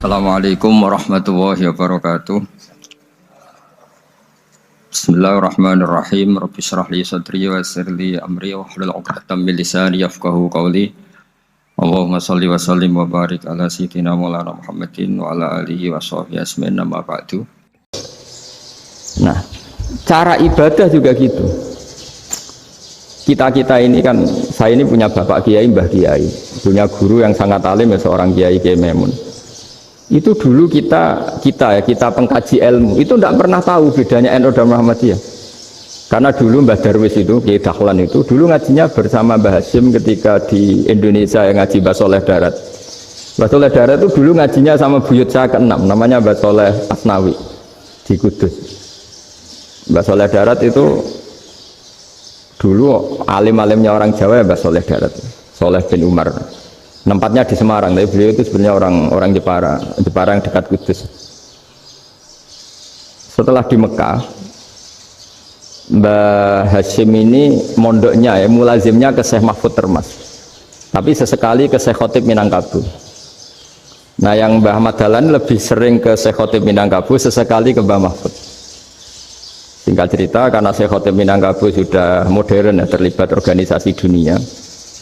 Assalamualaikum warahmatullahi wabarakatuh. Bismillahirrahmanirrahim. Rabbi shrah li sadri wa yassir li amri wahlul 'uqdatam min lisani yafqahu qawli. Allahumma shalli wa sallim wa barik ala sayyidina Maulana Muhammadin wa ala alihi wa sahbihi asmin amma ba'du. Nah, cara ibadah juga gitu. Kita ini kan, saya ini punya bapak kiai, mbah kiai, punya guru yang sangat alim ya, seorang kiai Kiai Memun. Itu dulu kita pengkaji ilmu itu tidak pernah tahu bedanya NU dan Muhammadiyah, karena dulu Mbah Darwis itu Kiai Dahlan itu dulu ngajinya bersama Mbah Hasyim ketika di Indonesia yang ngaji Mbah Soleh Darat. Mbah Soleh Darat itu dulu ngajinya sama buyut saya ke-6 namanya Mbah Soleh Asnawi di Kudus. Mbah Soleh Darat itu dulu alim-alimnya orang Jawa ya, Mbah Soleh Darat, Soleh bin Umar. Tempatnya di Semarang, tapi beliau itu sebenarnya orang Jepara yang dekat Kudus. Setelah di Mekah, Mbah Hasyim ini mondoknya ya, mulazimnya ke Syekh Mahfud Termas, tapi sesekali ke Syekh Khotib Minangkabau. Nah, yang Mbah Ahmad Dahlan lebih sering ke Syekh Khotib Minangkabau, sesekali ke Mbah Mahfud. Singkat cerita, karena Syekh Khotib Minangkabau sudah modern ya, terlibat organisasi dunia.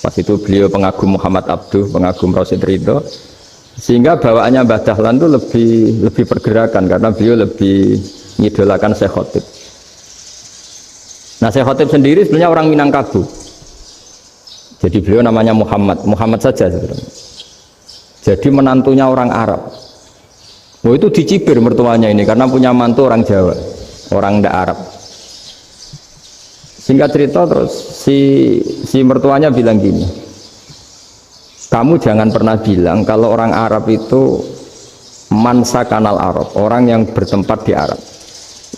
Pas itu beliau pengagum Muhammad Abduh, pengagum Rasid Ridho, sehingga bawaannya Mbah Dahlan itu lebih pergerakan karena beliau lebih mengidolakan Syekh Khotib. Nah, Syekh Khotib sendiri sebenarnya orang Minangkabau. Jadi beliau namanya Muhammad saja sebenarnya. Jadi menantunya orang Arab. Oh, itu dicibir mertuanya ini karena punya mantu orang Jawa, orang ndak Arab. Singkat cerita terus si mertuanya bilang gini, kamu jangan pernah bilang kalau orang Arab itu mansa kanal Arab, orang yang bertempat di Arab.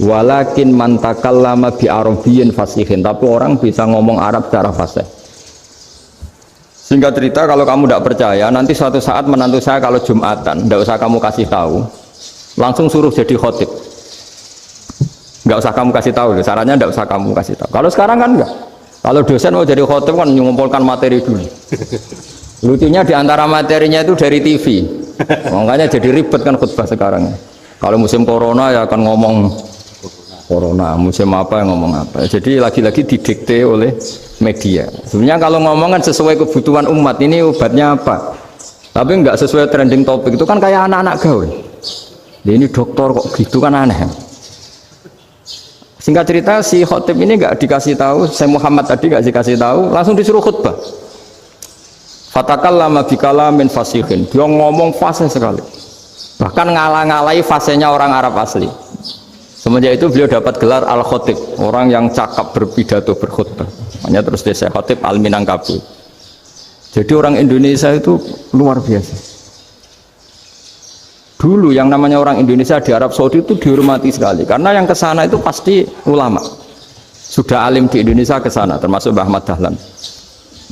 Walakin man takallama bi arabiyyin fasihin, tapi orang bisa ngomong Arab secara fasih. Singkat cerita, kalau kamu tidak percaya, nanti suatu saat menantu saya kalau Jumatan, tidak usah kamu kasih tahu, langsung suruh jadi khotib. Nggak usah kamu kasih tahu, sarannya nggak usah kamu kasih tahu. Kalau sekarang kan enggak. Kalau dosen mau jadi khotib kan mengumpulkan materi dulu. Lucunya diantara materinya itu dari TV. Makanya jadi ribet kan khutbah sekarang. Kalau musim corona ya akan ngomong corona, musim apa yang ngomong apa. Jadi lagi-lagi didikte oleh media. Sebenarnya kalau ngomong kan sesuai kebutuhan umat, ini obatnya apa. Tapi nggak sesuai trending topik, itu kan kayak anak-anak gaul. Ini dokter kok gitu kan aneh. Singkat cerita, si khotib ini nggak dikasih tahu, Syekh Muhammad tadi nggak dikasih tahu, langsung disuruh khutbah. Fatakallama bikalamin fasihin, dia ngomong fasih sekali, bahkan ngalah-ngalahi fasihnya orang Arab asli. Semenjak itu beliau dapat gelar al-khotib, orang yang cakap berpidato berkhutbah. Makanya terus dia Syekh Khotib al-Minangkabau. Jadi orang Indonesia itu luar biasa. Dulu yang namanya orang Indonesia di Arab Saudi itu dihormati sekali, karena yang ke sana itu pasti ulama. Sudah alim di Indonesia ke sana, termasuk Mbah Ahmad Dahlan,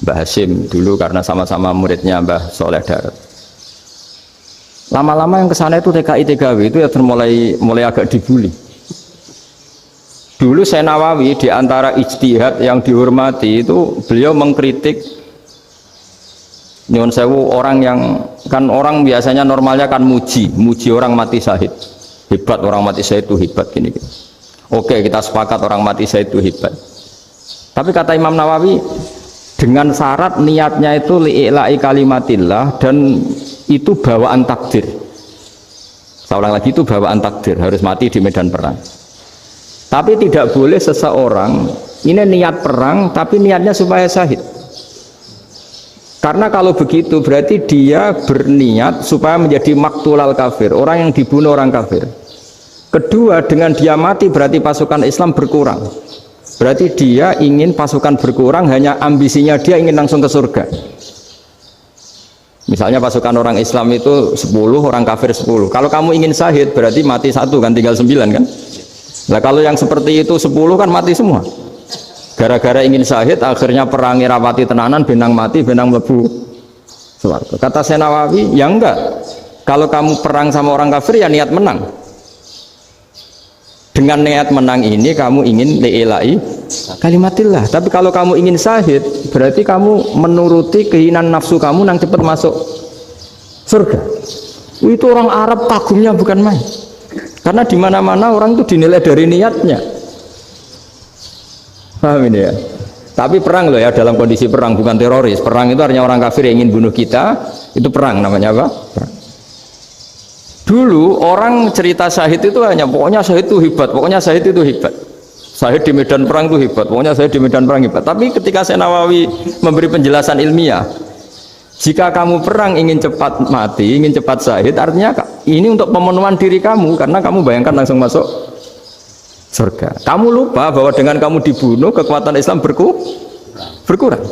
Mbah Hasyim dulu karena sama-sama muridnya Mbah Soleh Darat. Lama-lama yang ke sana itu TKI TKW itu ya mulai agak dibully. Dulu Syekh Nawawi di antara ijtihad yang dihormati itu beliau mengkritik nyuwun sewu orang yang kan orang biasanya normalnya kan muji orang mati syahid, hebat orang mati syahid itu hebat gini. Oke, kita sepakat orang mati syahid itu hebat. Tapi kata Imam Nawawi dengan syarat niatnya itu li'ila'i kalimatillah, dan itu bawaan takdir. Saya ulang lagi, itu bawaan takdir, harus mati di medan perang. Tapi tidak boleh seseorang ini niat perang tapi niatnya supaya syahid. Karena kalau begitu berarti dia berniat supaya menjadi maktulal kafir, orang yang dibunuh orang kafir. Kedua, dengan dia mati berarti pasukan Islam berkurang. Berarti dia ingin pasukan berkurang, hanya ambisinya dia ingin langsung ke surga. Misalnya pasukan orang Islam itu 10, orang kafir 10. Kalau kamu ingin syahid berarti mati 1 kan, tinggal 9 kan. Nah kalau yang seperti itu 10 kan mati semua. Gara-gara ingin syahid akhirnya perangi rapati tenanan, benang mati, benang mlebu swarga. Kata Syekh Nawawi, ya enggak. Kalau kamu perang sama orang kafir ya niat menang. Dengan niat menang ini kamu ingin li'ila'i kalimatillah. Tapi kalau kamu ingin syahid berarti kamu menuruti keinginan nafsu kamu yang cepat masuk surga. Itu orang Arab kagumnya bukan main. Karena di mana-mana orang itu dinilai dari niatnya. Paham ini ya? Tapi perang loh ya, dalam kondisi perang, bukan teroris. Perang itu artinya orang kafir yang ingin bunuh kita, itu perang namanya apa? Perang. Dulu orang cerita syahid itu hanya pokoknya syahid itu hebat, pokoknya syahid itu hebat. Syahid di medan perang itu hebat, pokoknya syahid di medan perang hebat. Tapi ketika Syekh Nawawi memberi penjelasan ilmiah, jika kamu perang ingin cepat mati, ingin cepat syahid, artinya ini untuk pemenuhan diri kamu, karena kamu bayangkan langsung masuk surga. Kamu lupa bahwa dengan kamu dibunuh, kekuatan Islam berkurang.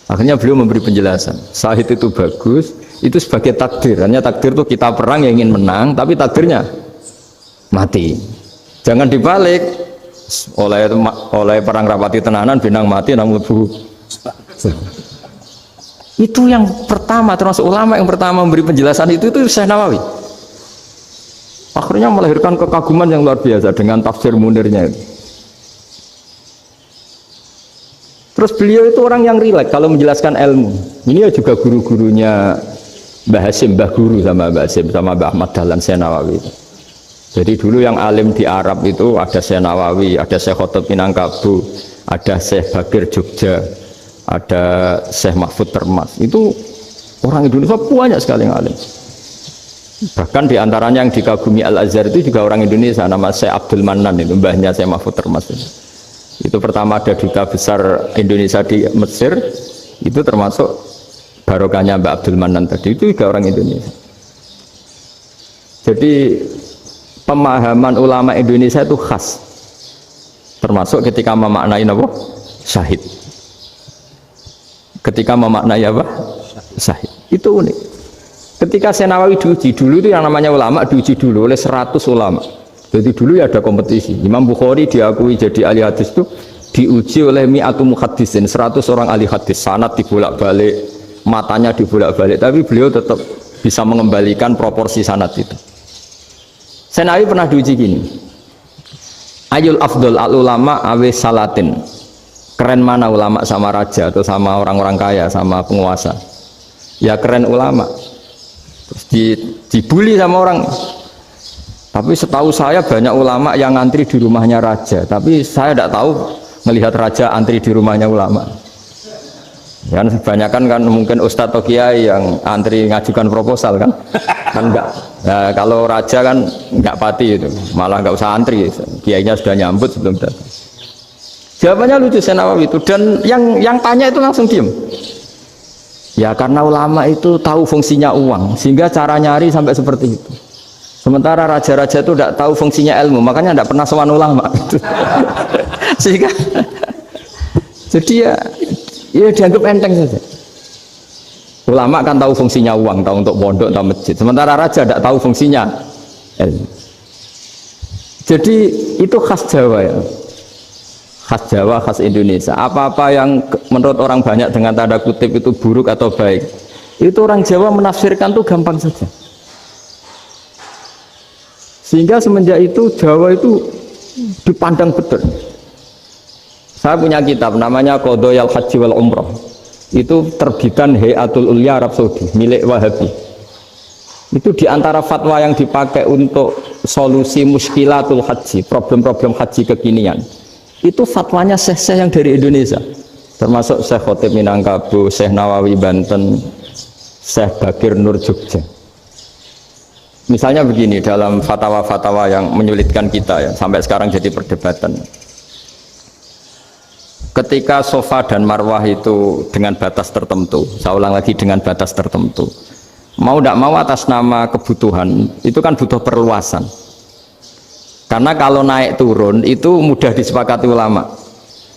Akhirnya beliau memberi penjelasan, syahid itu bagus, itu sebagai takdir. Hanya takdir itu kita perang yang ingin menang, tapi takdirnya mati. Jangan dibalik, oleh perang rapati tenanan, binang mati, namun itu yang pertama, termasuk ulama yang pertama memberi penjelasan itu Syekh Nawawi. Akhirnya melahirkan kekaguman yang luar biasa dengan tafsir Munirnya itu. Terus beliau itu orang yang rileks kalau menjelaskan ilmu. Ini ya juga guru-gurunya Mbah Hasim, Mbah Guru sama Mbah Hasim sama Mbah Ahmad Dahlan Syekh Nawawi. Jadi dulu yang alim di Arab itu ada Syekh Nawawi, ada Syekh Khotib Minangkabau, ada Syekh Bakir Jogja, ada Syekh Mahfud Termas. Itu orang Indonesia banyak sekali yang alim. Bahkan diantaranya yang dikagumi Al-Azhar itu juga orang Indonesia, nama Syekh Abdul Manan, itu mbahnya Syekh Mahfud Termas. Itu pertama ada duta besar Indonesia di Mesir, itu termasuk barokahnya Mbak Abdul Manan tadi, itu juga orang Indonesia. Jadi pemahaman ulama Indonesia itu khas, termasuk ketika memaknai apa? Syahid. Ketika memaknai apa? Syahid. Itu unik. Ketika Syekh Nawawi diuji dulu, itu yang namanya ulama diuji dulu oleh 100 ulama. Jadi dulu ya ada kompetisi. Imam Bukhari diakui jadi ahli hadis itu diuji oleh mi'atu muhaddisin, 100 orang ahli hadis. Sanad dibolak-balik, matanya dibolak-balik, tapi beliau tetap bisa mengembalikan proporsi sanad itu. Syekh Nawawi pernah diuji gini. Ayul afdol al ulama awe salatin. Keren mana ulama sama raja atau sama orang-orang kaya, sama penguasa? Ya keren ulama. Terus dibully sama orang. Tapi setahu saya banyak ulama yang antri di rumahnya raja. Tapi saya tidak tahu melihat raja antri di rumahnya ulama. Kan kebanyakan kan mungkin ustadz atau kiai yang antri ngajukan proposal kan enggak. Nah, kalau raja kan enggak pati itu, malah enggak usah antri, kiainya sudah nyambut sebelum datang. Jawabannya lucu Syekh Nawawi itu, dan yang tanya itu langsung diem. Ya karena ulama itu tahu fungsinya uang, sehingga cara nyari sampai seperti itu. Sementara raja-raja itu tidak tahu fungsinya ilmu, makanya tidak pernah sowan ulama. Sehingga jadi ya dianggap enteng saja. Ulama kan tahu fungsinya uang, tahu untuk pondok, tahu masjid. Sementara raja tidak tahu fungsinya ilmu. Jadi itu khas Jawa ya. Khas Jawa, khas Indonesia. Apa-apa yang menurut orang banyak dengan tanda kutip itu buruk atau baik, itu orang Jawa menafsirkan tuh gampang saja. Sehingga semenjak itu Jawa itu dipandang betul. Saya punya kitab namanya Qadhayal Haji wal Umrah. Itu terbitan Hayatul Ulya Arab Saudi, milik Wahabi. Itu diantara fatwa yang dipakai untuk solusi muskilatul haji, problem-problem haji kekinian. Itu fatwanya syekh-syekh yang dari Indonesia, termasuk Syekh Khotib Minangkabau, Syekh Nawawi Banten, Syekh Bakir Nur Jogja. Misalnya begini, dalam fatwa-fatwa yang menyulitkan kita ya, sampai sekarang jadi perdebatan. Ketika Safa dan Marwah itu dengan batas tertentu, saya ulang lagi dengan batas tertentu, mau tidak mau atas nama kebutuhan, itu kan butuh perluasan. Karena kalau naik turun itu mudah disepakati ulama.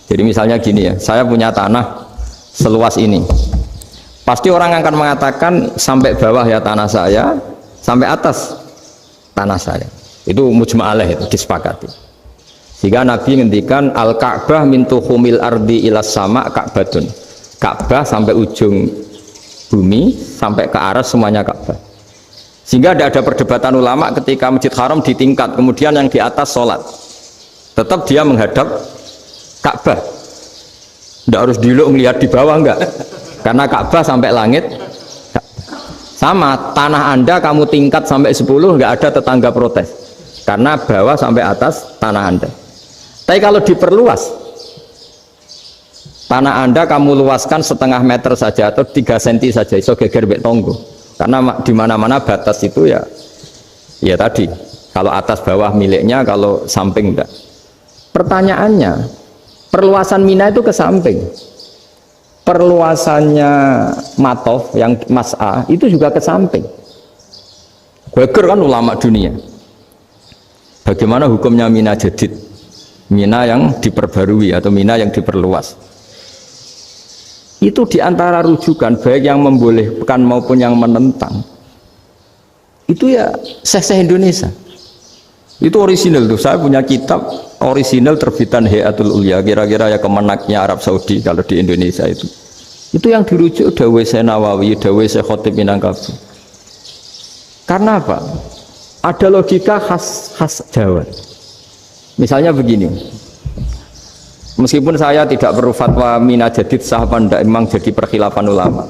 Jadi misalnya gini ya, saya punya tanah seluas ini. Pasti orang akan mengatakan sampai bawah ya tanah saya, sampai atas tanah saya. Itu mujma' alaih, itu disepakati. Sehingga Nabi ngendikan al-Ka'bah min tuhumil ardi ilas sama Ka'batun. Ka'bah sampai ujung bumi, sampai ke aras semuanya Ka'bah. Sehingga tidak ada perdebatan ulama ketika Masjid Haram ditingkat, kemudian yang di atas sholat. Tetap dia menghadap Ka'bah. Tidak harus dulu melihat di bawah, enggak. Karena Ka'bah sampai langit. Sama, tanah Anda kamu tingkat sampai 10 nggak ada tetangga protes karena bawah sampai atas tanah Anda. Tapi kalau diperluas, tanah Anda kamu luaskan setengah meter saja atau 3 cm saja, iso geger mbek tonggo. Karena di mana-mana batas itu ya tadi, kalau atas bawah miliknya, kalau samping enggak. Pertanyaannya, perluasan Mina itu ke samping. Perluasannya Matof yang Mas'ah itu juga ke samping. Geger kan ulama dunia. Bagaimana hukumnya Mina Jadid? Mina yang diperbarui atau Mina yang diperluas. Itu diantara rujukan baik yang membolehkan maupun yang menentang. Itu ya Syekh Indonesia. Itu orisinal tuh. Saya punya kitab orisinal terbitan Hayatul Ulya, kira-kira ya kemenaknya Arab Saudi kalau di Indonesia itu. Itu yang dirujuk Dawai Syekh Nawawi, Dawai Syekh Khotib Minangkabau. Karena apa? Ada logika khas Jawa. Misalnya begini. Meskipun saya tidak perlu fatwa Mina Jadid sah apa enggak, memang jadi perkhilafan ulama.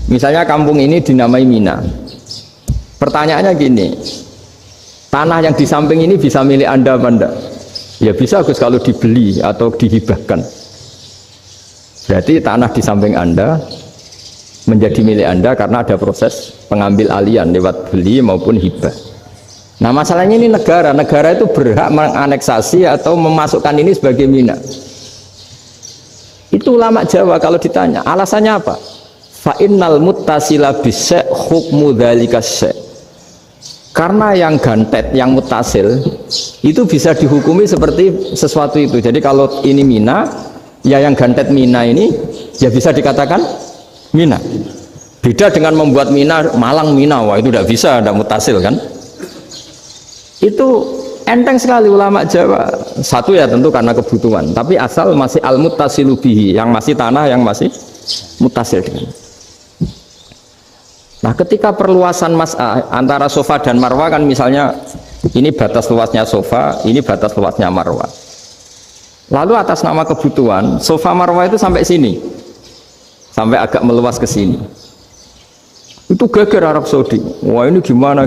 Misalnya kampung ini dinamai Mina. Pertanyaannya gini, tanah yang di samping ini bisa milik Anda apa enggak? Ya bisa Gus kalau dibeli atau dihibahkan. Berarti tanah di samping Anda menjadi milik Anda karena ada proses pengambil alian lewat beli maupun hibah. Nah masalahnya ini negara itu berhak menganeksasi atau memasukkan ini sebagai Mina. Itu ulama Jawa kalau ditanya, alasannya apa? Fa innal muttasila bis-syai' hukmu dzalika syai'. Karena yang gantet, yang mutasil itu bisa dihukumi seperti sesuatu itu. Jadi kalau ini Mina, ya yang gantet Mina ini ya bisa dikatakan Mina. Beda dengan membuat Mina Malang Mina, wah itu tidak bisa, tidak mutasil kan? Itu enteng sekali ulama Jawa. Satu ya tentu karena kebutuhan, tapi asal masih al-muttasilu bihi, yang masih tanah yang masih mutasil dengan. Nah ketika perluasan antara sofa dan marwah kan misalnya ini batas luasnya sofa, ini batas luasnya marwah. Lalu atas nama kebutuhan sofa marwah itu sampai sini, sampai agak meluas ke sini. Itu geger Arab Saudi. Wah ini gimana?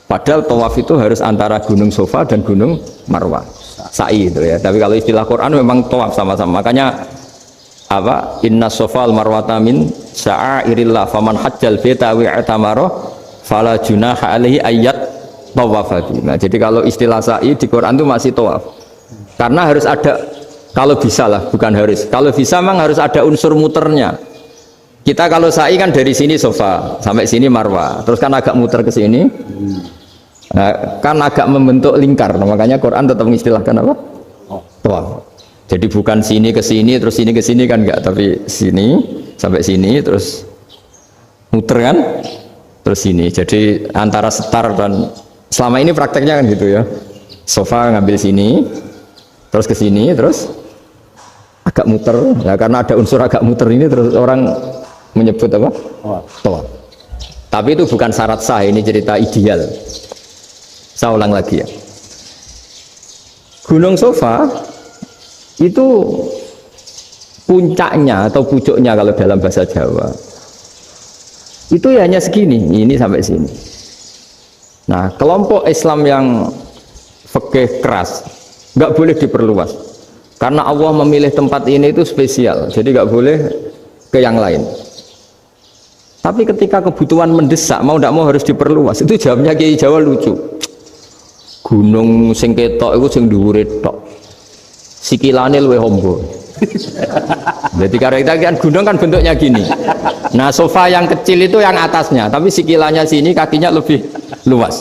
Padahal tawaf itu harus antara gunung sofa dan gunung marwah. Sa'i itu ya. Tapi kalau istilah Quran memang tawaf sama-sama. Makanya apa? Inna sofal marwata min sya'airillah faman hajjal baita wa i'tamara fala junaha alaihi ayat tawafati. Nah, jadi kalau istilah sa'i di Quran itu masih tawaf. Karena harus ada, kalau bisa lah, bukan harus. Kalau bisa memang harus ada unsur muternya. Kita kalau sa'i kan dari sini sofa sampai sini marwah, terus kan agak muter ke sini. Nah, kan agak membentuk lingkar. Nah, makanya Quran tetap mengistilahkan apa? Tawaf. Jadi bukan sini ke sini terus sini ke sini kan enggak, tapi sini sampai sini terus muter kan, terus sini. Jadi antara setar dan selama ini prakteknya kan gitu ya. Sofa ngambil sini, terus ke sini, terus agak muter. Nah, karena ada unsur agak muter ini terus orang menyebut apa? Tawaf. Tapi itu bukan syarat sah, ini cerita ideal. Saya ulang lagi ya. Gunung Sofa itu puncaknya atau pucuknya kalau dalam bahasa Jawa itu ya hanya segini, ini sampai sini. Nah kelompok Islam yang fikih keras nggak boleh diperluas karena Allah memilih tempat ini itu spesial, jadi nggak boleh ke yang lain. Tapi ketika kebutuhan mendesak mau tidak mau harus diperluas, itu jawabnya Kiai Jawa lucu. Gunung sing ketok itu sing dhuwure tok, sikilane luwih hombo. Jadi karena kita kan gunung kan bentuknya gini. Nah sofa yang kecil itu yang atasnya, tapi sikilanya sini kakinya lebih luas.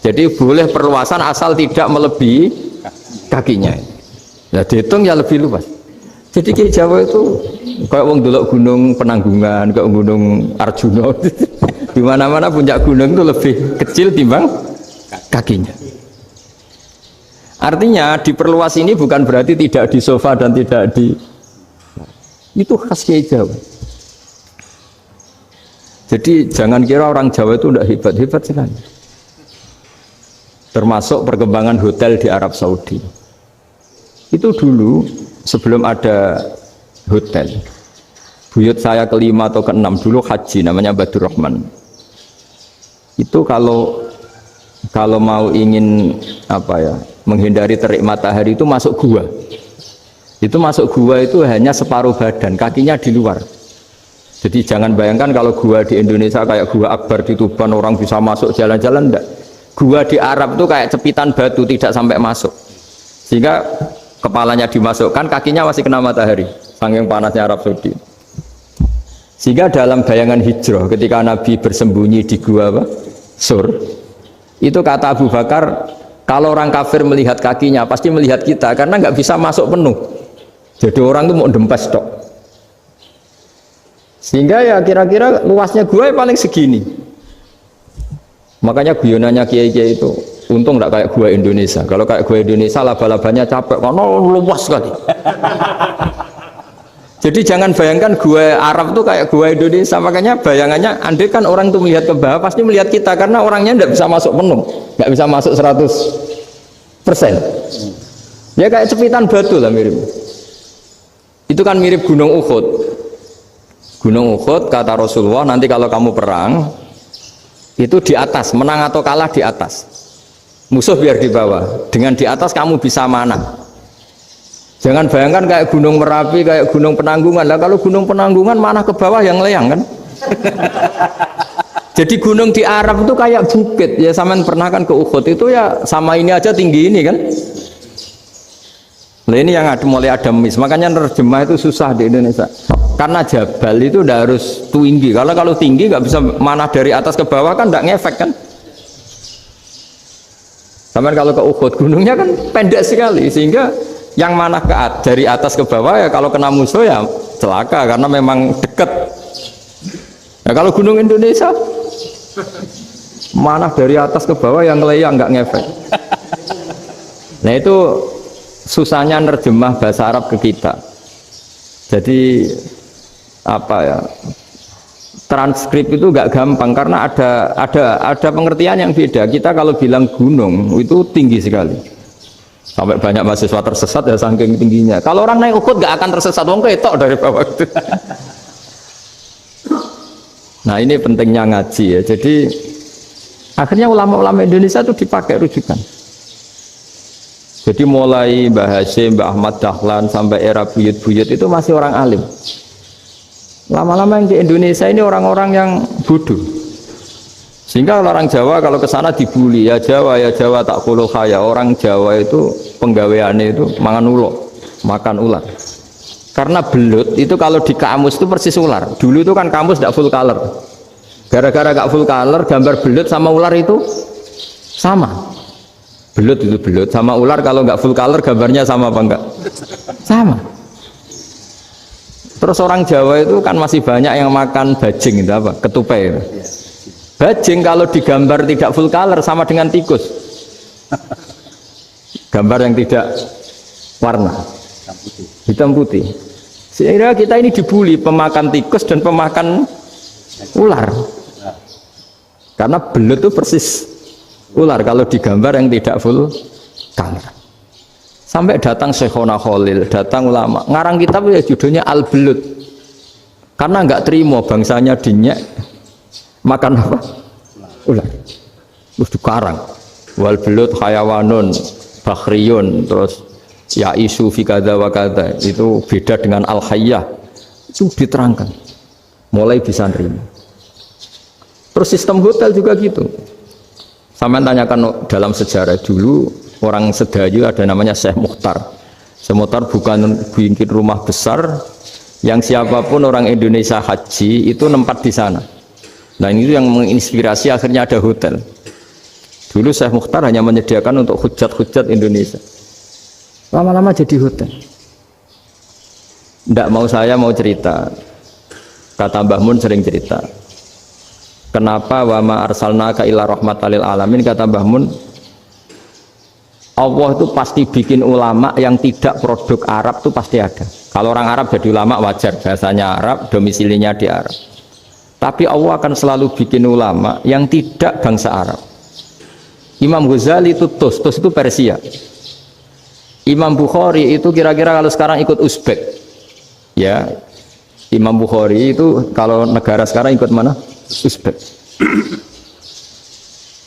Jadi boleh perluasan asal tidak melebihi kakinya. Nah dihitung ya lebih luas. Jadi Kiai Jawa itu kayak wong delok gunung Penanggungan, kayak gunung Arjuna. Di mana-mana puncak gunung itu lebih kecil timbang kakinya. Artinya diperluas ini bukan berarti tidak di sofa dan tidak di, itu khas Kiai Jawa. Jadi jangan kira orang Jawa itu tidak hebat-hebat sekali. Termasuk perkembangan hotel di Arab Saudi. Itu dulu sebelum ada hotel, buyut saya kelima atau keenam dulu haji, namanya Badur Rahman. Itu kalau mau ingin menghindari terik matahari itu masuk gua. Itu masuk gua itu hanya separuh badan, kakinya di luar. Jadi jangan bayangkan kalau gua di Indonesia kayak gua Akbar di Tuban orang bisa masuk jalan-jalan, enggak. Gua di Arab itu kayak cepitan batu, tidak sampai masuk. Sehingga kepalanya dimasukkan, kakinya masih kena matahari, saking panasnya Arab Saudi. Sehingga dalam bayangan hijrah ketika Nabi bersembunyi di gua Sur, itu kata Abu Bakar, kalau orang kafir melihat kakinya pasti melihat kita karena nggak bisa masuk penuh. Jadi orang itu mau dempes tok. Sehingga ya kira-kira luasnya gua paling segini. Makanya guyonannya kiai-kiai itu untung nggak kayak gua Indonesia. Kalau kayak gua Indonesia laba-labanya capek karena luas sekali. Jadi jangan bayangkan gua Arab tuh kayak gua Indonesia. Makanya bayangannya andai kan orang tuh melihat ke bawah pasti melihat kita karena orangnya nggak bisa masuk penuh, nggak bisa masuk 100%. Ya kayak cepitan batu lah mirip. Itu kan mirip Gunung Uhud. Gunung Uhud kata Rasulullah, nanti kalau kamu perang itu di atas, menang atau kalah di atas, musuh biar di bawah, dengan di atas kamu bisa mana. Jangan bayangkan kayak Gunung Merapi, kayak Gunung Penanggungan. Lah kalau Gunung Penanggungan mana ke bawah yang leyang kan. Jadi gunung di Arab itu kayak bukit ya, sampean pernah kan ke Uhud itu ya sama ini aja tinggi ini kan. Nah ini yang ada mulai ada mis, makanya nerjemah itu susah di Indonesia. Karena jabal itu udah harus tinggi. Kalau tinggi nggak bisa mana dari atas ke bawah kan nggak ngefek kan. Sama kalau ke Uhud gunungnya kan pendek sekali sehingga yang mana dari atas ke bawah ya kalau kena musuh ya celaka karena memang dekat. Ya kalau gunung Indonesia mana dari atas ke bawah yang ngelayang nggak ngefek. Nah itu susahnya nerjemah bahasa Arab ke kita. Jadi transkrip itu nggak gampang karena ada pengertian yang beda. Kita kalau bilang gunung itu tinggi sekali sampai banyak mahasiswa tersesat ya saking tingginya. Kalau orang naik Uhud nggak akan tersesat, wong ketok dari bawah itu. Nah ini pentingnya ngaji ya. Jadi akhirnya ulama-ulama Indonesia itu dipakai rujukan. Jadi mulai Mbah Hasyim, Mbah Ahmad Dahlan sampai era buyut-buyut itu masih orang alim. Lama-lama yang di Indonesia ini orang-orang yang bodoh. Sehingga orang Jawa kalau ke sana dibully, ya Jawa tak puluh kaya. Orang Jawa itu penggaweannya itu makan ular. Karena belut itu kalau di kamus itu persis ular. Dulu itu kan kamus tidak full color. Gara-gara gak full color, gambar belut sama ular itu sama. Belut itu belut sama ular kalau nggak full color gambarnya sama apa enggak? Sama. Terus orang Jawa itu kan masih banyak yang makan bajing itu apa? Ketupai itu. Bajing kalau digambar tidak full color sama dengan tikus. Gambar yang tidak warna hitam putih. Sehingga kita ini dibully pemakan tikus dan pemakan ular. Karena belut itu persis ular kalau digambar yang tidak full color. Sampai datang Syekhona Khalil, datang ulama ngarang kitab ya judulnya Al-Belut karena nggak terima bangsanya dinyek makan apa? Ular. Terus dikarang wal belut hayawanun bakhriyun, terus ya isu fi kadza wa kadza, itu beda dengan al-hayyah, itu diterangkan mulai bisa nerima. Terus sistem hotel juga gitu. Sampai tanyakan dalam sejarah dulu orang Sedayu ada namanya Syekh Mukhtar. Syekh Mukhtar bukan bikin rumah besar yang siapapun orang Indonesia haji itu nempat di sana. Nah ini yang menginspirasi akhirnya ada hotel. Dulu Syekh Mukhtar hanya menyediakan untuk hujat-hujat Indonesia. Lama-lama jadi hotel. Tidak mau saya mau cerita. Kata Mbah Mun sering cerita. Kenapa wa ma arsalnaka illa rahmatan lil alamin, kata Mbah Mun, Allah itu pasti bikin ulama yang tidak produk Arab itu pasti ada. Kalau orang Arab jadi ulama wajar, bahasanya Arab, domisilinya di Arab. Tapi Allah akan selalu bikin ulama yang tidak bangsa Arab. Imam Ghazali itu Tus itu Persia. Imam Bukhari itu kira-kira kalau sekarang ikut Uzbek. Ya. Imam Bukhari itu kalau negara sekarang ikut mana? Uzbek.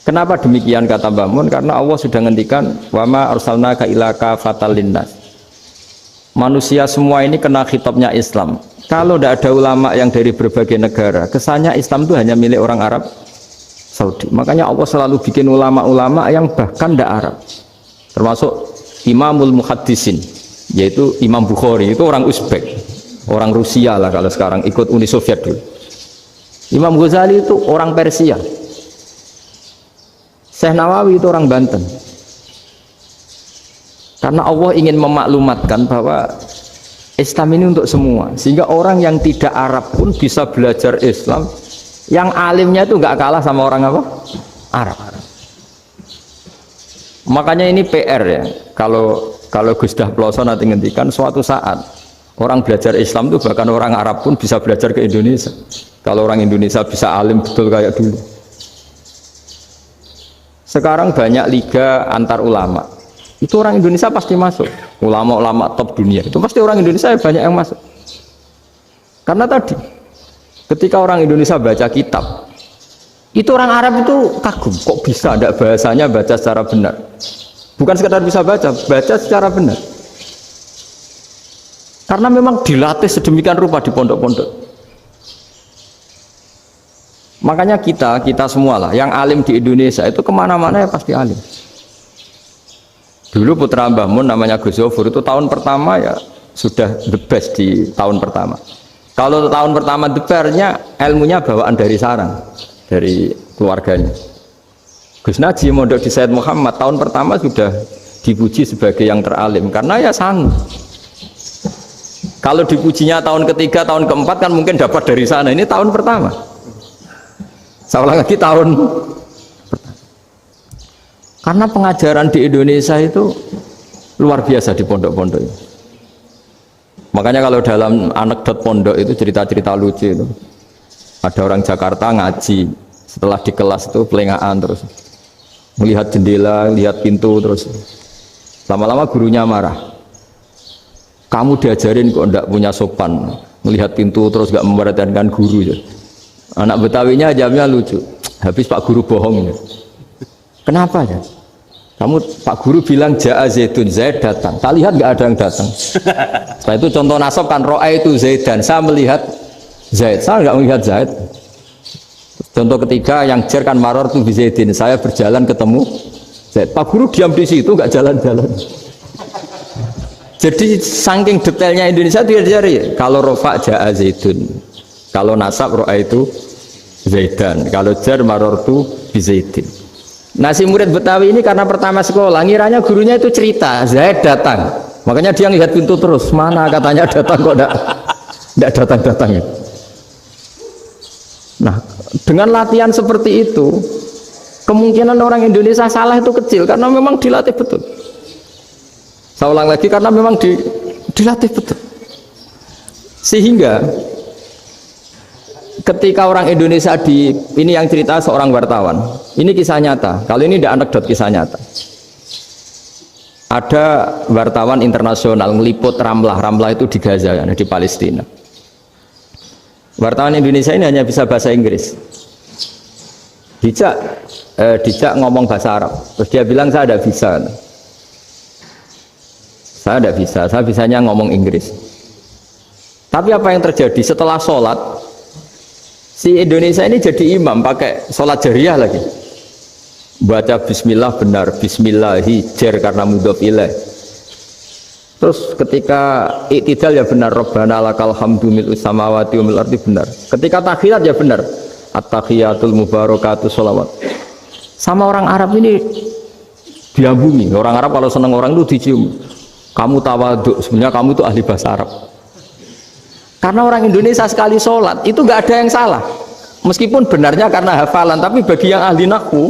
Kenapa demikian kata Mbah Mun? Karena Allah sudah ngendikan wama arsalnaka illa kafatan linnas. Manusia semua ini kena khitabnya Islam. Kalau tidak ada ulama yang dari berbagai negara, kesannya Islam itu hanya milik orang Arab Saudi. Makanya Allah selalu bikin ulama-ulama yang bahkan tidak Arab. Termasuk Imamul Muhaddisin, yaitu Imam Bukhari, itu orang Uzbek, orang Rusia lah kalau sekarang, ikut Uni Soviet dulu. Imam Ghazali itu orang Persia. Syekh Nawawi itu orang Banten. Karena Allah ingin memaklumatkan bahwa Islam ini untuk semua, sehingga orang yang tidak Arab pun bisa belajar Islam. Yang alimnya itu nggak kalah sama orang apa? Arab. Makanya ini PR ya. Kalau Gus Dah Ploso nanti ngendikan suatu saat orang belajar Islam itu bahkan orang Arab pun bisa belajar ke Indonesia. Kalau orang Indonesia bisa alim betul kayak dulu. Sekarang banyak liga antar ulama. Itu orang Indonesia pasti masuk. Ulama-ulama top dunia itu pasti orang Indonesia banyak yang masuk. Karena tadi ketika orang Indonesia baca kitab, itu orang Arab itu kagum, kok bisa ada bahasanya baca secara benar. Bukan sekedar bisa baca secara benar. Karena memang dilatih sedemikian rupa di pondok-pondok. Makanya kita semua lah, yang alim di Indonesia itu kemana-mana ya pasti alim. Dulu putra Mbah Mun namanya Gus Zofur itu tahun pertama ya sudah the best di tahun pertama. Kalau tahun pertama the best-nya ilmunya bawaan dari sarang, dari keluarganya. Gus Najib mondok di Said Muhammad tahun pertama sudah dipuji sebagai yang teralim karena ya sanggup. Kalau dipujinya tahun ketiga, tahun keempat kan mungkin dapat dari sana. Ini tahun pertama. Saya ulang lagi tahun pertama. Karena pengajaran di Indonesia itu luar biasa di pondok-pondok. Makanya kalau dalam anekdot pondok itu cerita-cerita lucu itu. Ada orang Jakarta ngaji, setelah di kelas itu pelengahan terus. Melihat jendela, lihat pintu terus. Lama-lama gurunya marah. Kamu diajarin kok enggak punya sopan, melihat pintu terus enggak memperhatikan guru. Anak Betawinya jawabnya lucu. Habis Pak Guru bohong. Kenapa ya? Kamu Pak Guru bilang Ja'a Zaidun, Zaid datang. Tak lihat nggak ada yang datang. Setelah itu contoh nasab kan ro'a itu Zaidan. Saya melihat Zaid, saya nggak melihat Zaid. Contoh ketiga yang jer kan maror tuh Zaidin. Saya berjalan ketemu Zaid. Pak Guru diam di situ nggak jalan-jalan. Jadi saking detailnya Indonesia dia cari. Kalau rofa Ja'a Zaidun, kalau nasab ro'a itu Zaidan, kalau jer maror tuh Zaidin. Nah si murid Betawi ini karena pertama sekolah ngiranya gurunya itu cerita Zaid datang, makanya dia lihat pintu terus, mana katanya datang kok enggak datang-datang ya. Nah dengan latihan seperti itu kemungkinan orang Indonesia salah itu kecil karena memang dilatih betul. Saya ulang lagi karena memang dilatih betul. Sehingga ketika orang Indonesia ini yang cerita seorang wartawan, ini kisah nyata. Kalau ini tidak anekdot, kisah nyata. Ada wartawan internasional meliput Ramlah itu di Gaza, di Palestina. Wartawan Indonesia ini hanya bisa bahasa Inggris. Dijak ngomong bahasa Arab. Terus dia bilang saya tidak bisa. Saya tidak bisa. Saya bisanya ngomong Inggris. Tapi apa yang terjadi setelah sholat? Si Indonesia ini jadi imam pakai sholat jariyah lagi. Baca bismillah benar, bismillahi jer karena mudhof ilaih. Terus ketika iktidal ya benar, Rabbana lakal hamdu mil'u samawati wa mil'u ardi benar. Ketika tahiyat ya benar, at-tahiyatul mubarakatuh sholawat. Sama orang Arab ini diambungi. Orang Arab kalau senang orang itu dicium. Kamu tawaduk, sebenarnya kamu itu ahli bahasa Arab. Karena orang Indonesia sekali sholat itu nggak ada yang salah, meskipun benarnya karena hafalan, tapi bagi yang ahli nahwu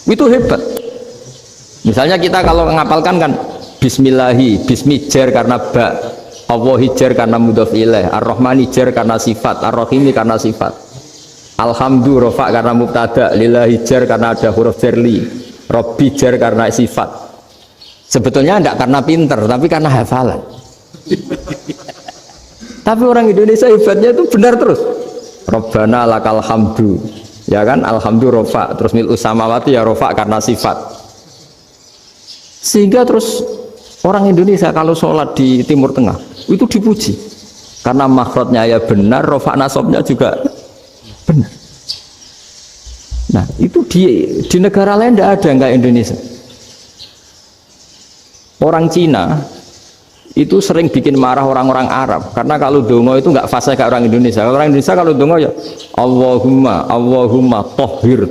itu hebat. Misalnya kita kalau ngapalkan kan bismillahi, bismi jer karena ba, Allahi jer karena mudhof ilaih, ar-rahmani jer karena sifat, ar-rahimi karena sifat, alhamdu rofa karena mubtada, lillahi jer karena ada huruf jerli, robbi jer karena sifat. Sebetulnya tidak karena pinter, tapi karena hafalan. Tapi orang Indonesia hebatnya itu benar terus. Rabbana lakal hamdu. Ya kan, alhamdu rofa, terus mil'us samawati ya rofa karena sifat. Sehingga terus orang Indonesia kalau sholat di Timur Tengah itu dipuji karena makhrajnya ya benar, rofa nasabnya juga benar. Nah itu di negara lain tidak ada nggak Indonesia. Orang Cina itu sering bikin marah orang-orang Arab karena kalau dongo itu nggak fasih kayak orang Indonesia. Orang Indonesia kalau dongo ya Allahumma tohir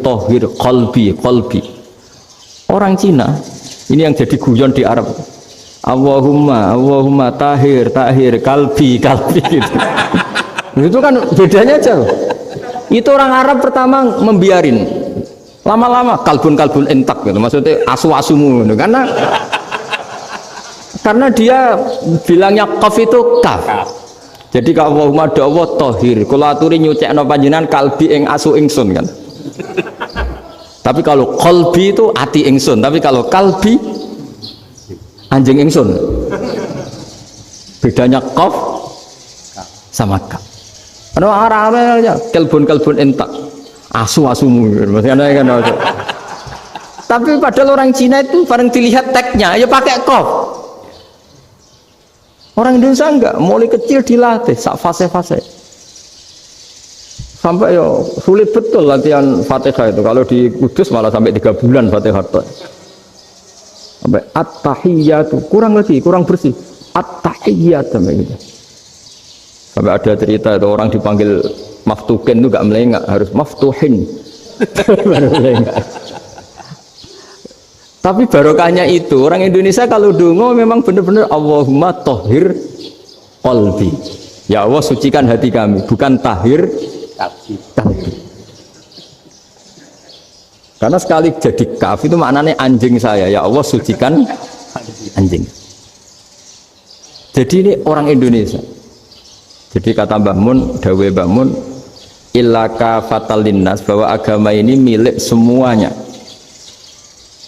qalbi. Orang Cina ini yang jadi guyon di Arab, Allahumma tahir kalbi gitu. Itu kan bedanya jauh. Itu orang Arab pertama membiarin, lama-lama kalbun entak gitu, maksudnya asu-asumu gitu. Karena dia bilangnya qaf itu kaf. Jadi kalau Allahumma Allah tohir, kalau aturi nyucekno panjenengan kalbi ing asu ingsun kan. Tapi kalau qalbi itu ati ingsun, tapi kalau kalbi anjing ingsun. Bedanya qaf sama kaf. Karena Arabnya kalbun entak, asu-asumu maksudnya kan. Tapi padahal orang Cina itu paling dilihat teksnya ya pakai qaf. Orang Indonesia enggak, mulai kecil dilatih sak fase-fase. Sampai yo sulit betul latihan Fatihah itu. Kalau di Kudus malah sampai 3 bulan Fatihah. Sampai at-tahiyyatu kurang bersih. At-tahiyyat sampai gitu. Sampai ada cerita itu orang dipanggil maftuhin itu enggak melengak, harus maftuhin. Baru melengak. Tapi barokahnya itu orang Indonesia kalau dongo memang benar-benar Allahumma tohir qalbi. Ya Allah sucikan hati kami, bukan tahir kalbi. Karena sekali jadi kaf itu maknanya anjing saya. Ya Allah sucikan anjing. Jadi ini orang Indonesia. Jadi kata Mbah Mun, dawe Mbah Mun, illaka fatal linnas, bahwa agama ini milik semuanya.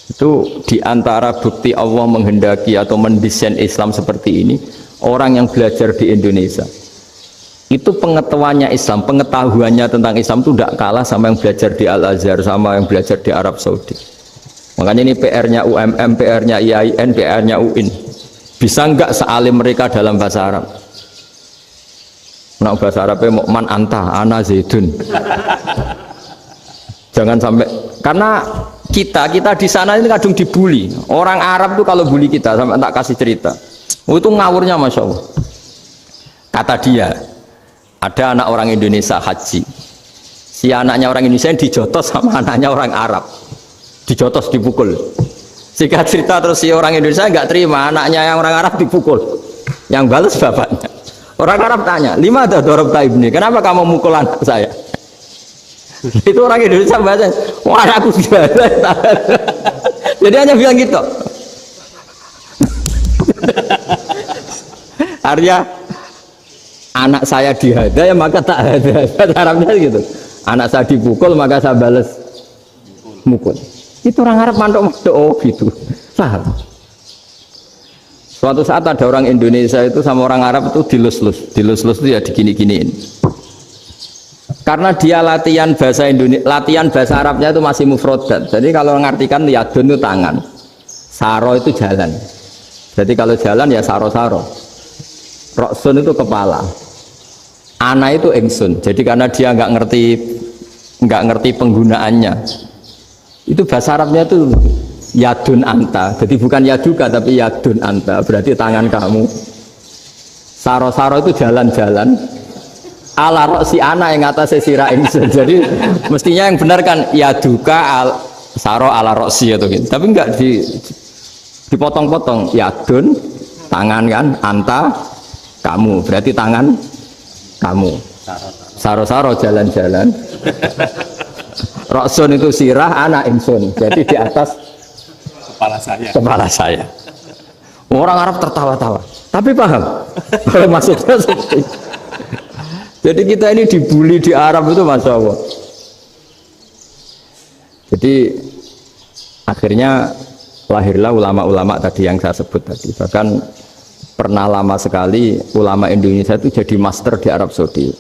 Itu diantara bukti Allah menghendaki atau mendesain Islam seperti ini, orang yang belajar di Indonesia itu pengetahuannya Islam, pengetahuannya tentang Islam itu tidak kalah sama yang belajar di Al-Azhar, sama yang belajar di Arab Saudi. Makanya ini PR-nya UMM, PR-nya IAIN, PR-nya UIN. Bisa enggak sealim mereka dalam bahasa Arab? Nah, bahasa Arabnya man anta ana zaidun. Jangan sampai, karena kita di sana ini kadang dibully. Orang Arab tuh kalau bully kita, sampai tak kasih cerita, itu ngawurnya Masya Allah. Kata dia, ada anak orang Indonesia haji, si anaknya orang Indonesia yang dijotos sama anaknya orang Arab, dijotos, dipukul. Singkat cerita terus si orang Indonesia nggak terima, anaknya yang orang Arab dipukul, yang balas bapaknya. Orang Arab tanya, lima ada dorab taibni, kenapa kamu mukul anak saya? Itu orang Indonesia bahasa, wah aku jalan. Jadi hanya bilang gitu. Artinya anak saya dihada ya maka tak ada. Arabnya gitu. Anak saya dipukul maka saya balas mukul. Itu orang Arab mantuk-mantuk oh gitu. Paham? Suatu saat ada orang Indonesia itu sama orang Arab itu dilus-lus itu ya digini-giniin. Karena dia latihan bahasa Indonesia, latihan bahasa Arabnya itu masih mufrodat. Jadi kalau mengartikan yadun itu tangan, saro itu jalan. Jadi kalau jalan ya saro-saro. Roksun itu kepala. Ana itu ingsun. Jadi karena dia nggak ngerti penggunaannya. Itu bahasa Arabnya itu yadun anta. Jadi bukan yaduka tapi yadun anta. Berarti tangan kamu. Saro-saro itu jalan-jalan. Ala roksi anak yang atas sirah ingsun. Jadi mestinya yang benar kan yaduka saro ala roksi atau gitu. Tapi enggak dipotong-potong. Yadun tangan kan, anta kamu. Berarti tangan kamu. Saro-saro jalan-jalan. Roksun itu sirah, anak ingsun. Jadi di atas kepala saya. Orang Arab tertawa-tawa. Tapi paham. Kalau maksudnya seperti itu. Jadi kita ini dibully di Arab itu Masya Allah. Jadi akhirnya lahirlah ulama-ulama tadi yang saya sebut tadi. Bahkan pernah lama sekali ulama Indonesia itu jadi master di Arab Saudi,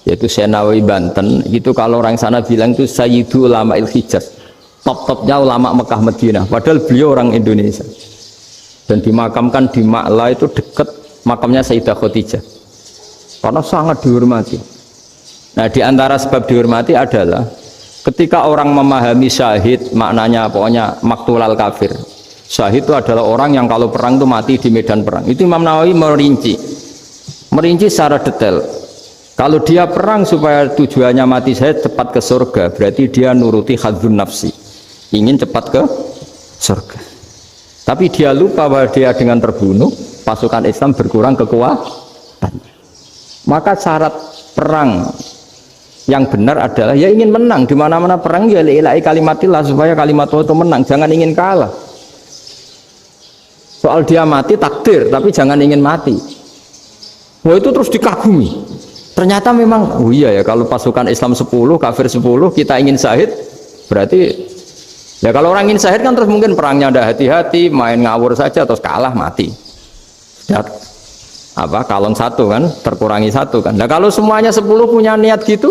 yaitu Senawi Banten. Itu kalau orang sana bilang itu Sayyidu Ulama Il-Hijaz, top-topnya ulama Mekah Madinah, padahal beliau orang Indonesia dan dimakamkan di Ma'la, itu dekat makamnya Sayyidah Khadijah karena sangat dihormati. Nah, di antara sebab dihormati adalah ketika orang memahami syahid, maknanya pokoknya maktulal kafir. Syahid itu adalah orang yang kalau perang itu mati di medan perang. Itu Imam Nawawi merinci secara detail. Kalau dia perang supaya tujuannya mati syahid cepat ke surga, berarti dia nuruti hadzun nafsi, ingin cepat ke surga. Tapi dia lupa bahwa dia dengan terbunuh pasukan Islam berkurang kekuatan. Maka syarat perang yang benar adalah ya ingin menang. Di mana-mana perang ya lillahi kalimatillah, supaya kalimat Allah itu menang, jangan ingin kalah. Soal dia mati takdir, tapi jangan ingin mati. Wah, itu terus dikagumi. Ternyata memang, oh iya ya, kalau pasukan Islam 10, kafir 10, kita ingin syahid, berarti ya kalau orang ingin syahid kan terus mungkin perangnya ada hati-hati, main ngawur saja terus kalah mati. Ya, apa kalon 1 kan, terkurangi 1 kan. Nah kalau semuanya 10 punya niat gitu,